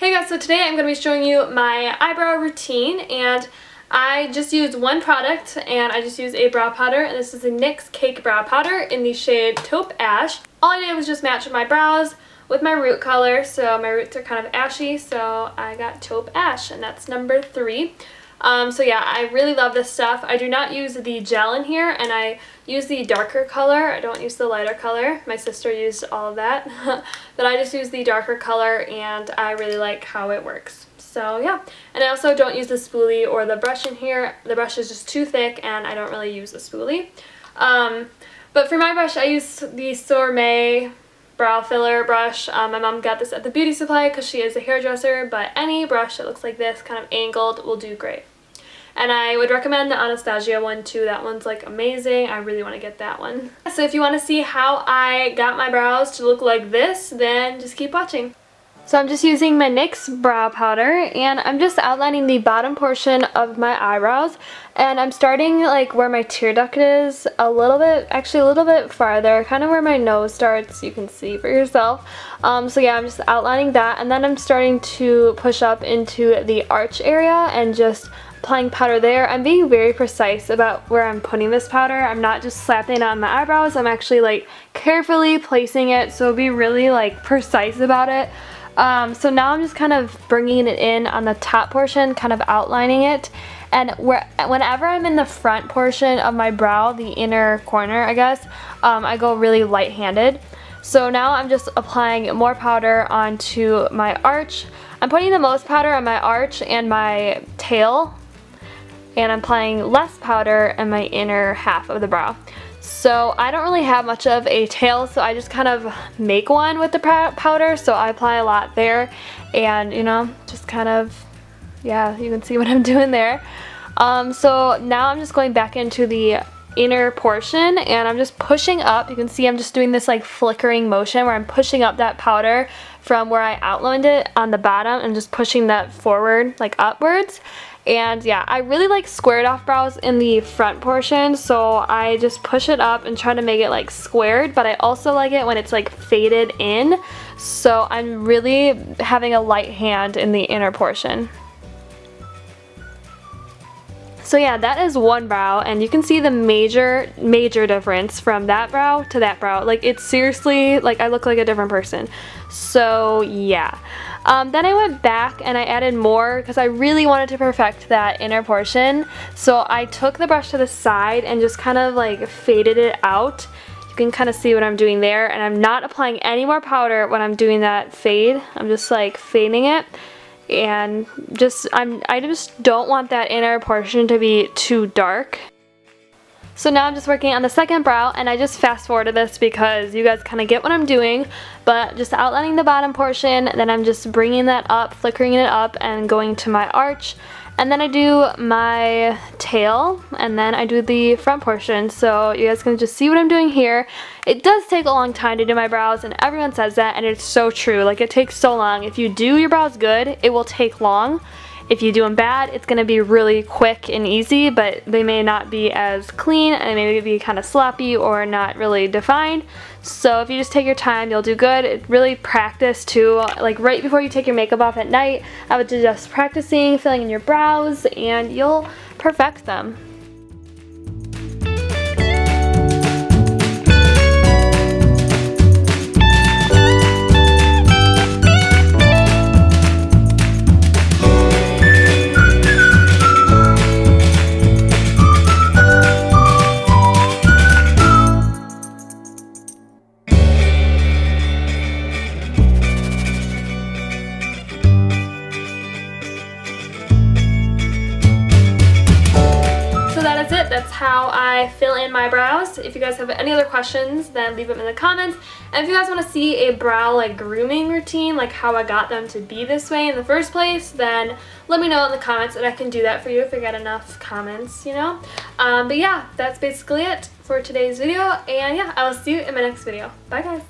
Hey guys, so today I'm going to be showing you my eyebrow routine, and I just used one product and I just used a brow powder, and this is a NYX Cake Brow Powder in the shade Taupe Ash. All I did was just match my brows with my root color, so my roots are kind of ashy, so I got Taupe Ash, and that's number 3. So yeah, I really love this stuff. I do not use the gel in here, and I use the darker color. I don't use the lighter color. My sister used all of that. But I just use the darker color, and I really like how it works. So yeah, and I also don't use the spoolie or the brush in here. The brush is just too thick, and I don't really use the spoolie. But for my brush, I use the Sourmet brow filler brush. My mom got this at the beauty supply because she is a hairdresser, but any brush that looks like this, kind of angled, will do great. And I would recommend the Anastasia one too. That one's like amazing. I really want to get that one. So if you want to see how I got my brows to look like this, then just keep watching. So I'm just using my NYX brow powder, and I'm just outlining the bottom portion of my eyebrows, and I'm starting like where my tear duct is a little bit, actually a little bit farther, kind of where my nose starts. You can see for yourself. So yeah, I'm just outlining that, and then I'm starting to push up into the arch area and just applying powder there. I'm being very precise about where I'm putting this powder. I'm not just slapping it on my eyebrows. I'm actually like carefully placing it, so be really like precise about it. So now I'm just kind of bringing it in on the top portion, kind of outlining it. And whenever I'm in the front portion of my brow, the inner corner, I guess, I go really light-handed. So now I'm just applying more powder onto my arch. I'm putting the most powder on my arch and my tail, and I'm applying less powder in my inner half of the brow. So I don't really have much of a tail, so I just kind of make one with the powder, so I apply a lot there, and you know, just kind of, yeah, you can see what I'm doing there. So now I'm just going back into the inner portion, and I'm just pushing up. You can see I'm just doing this like flickering motion where I'm pushing up that powder from where I outlined it on the bottom and just pushing that forward, like upwards. And yeah, I really like squared off brows in the front portion, so I just push it up and try to make it like squared, but I also like it when it's like faded in, so I'm really having a light hand in the inner portion. So yeah, that is one brow, and you can see the major difference from that brow to that brow. Like, it's seriously, like, I look like a different person. So yeah. Then I went back and I added more because I really wanted to perfect that inner portion. So I took the brush to the side and just kind of like faded it out. You can kind of see what I'm doing there, and I'm not applying any more powder when I'm doing that fade. I'm just like fading it. And I just don't want that inner portion to be too dark. So now I'm just working on the second brow, and I just fast forwarded this because you guys kind of get what I'm doing, but just outlining the bottom portion, then I'm just bringing that up, flickering it up, and going to my arch. And then I do my tail, and then I do the front portion, so you guys can just see what I'm doing here. It does take a long time to do my brows, and everyone says that, and it's so true. Like, it takes so long. If you do your brows good, it will take long. If you do them bad, it's going to be really quick and easy, but they may not be as clean, and maybe be kind of sloppy or not really defined. So if you just take your time, you'll do good. It really practice too. Like, right before you take your makeup off at night, I would suggest practicing, filling in your brows, and you'll perfect them. That's how I fill in my brows. If you guys have any other questions, then leave them in the comments. And if you guys want to see a brow like grooming routine, like how I got them to be this way in the first place, then let me know in the comments, and I can do that for you if I get enough comments, you know. But yeah, that's basically it for today's video, and yeah, I will see you in my next video. Bye guys.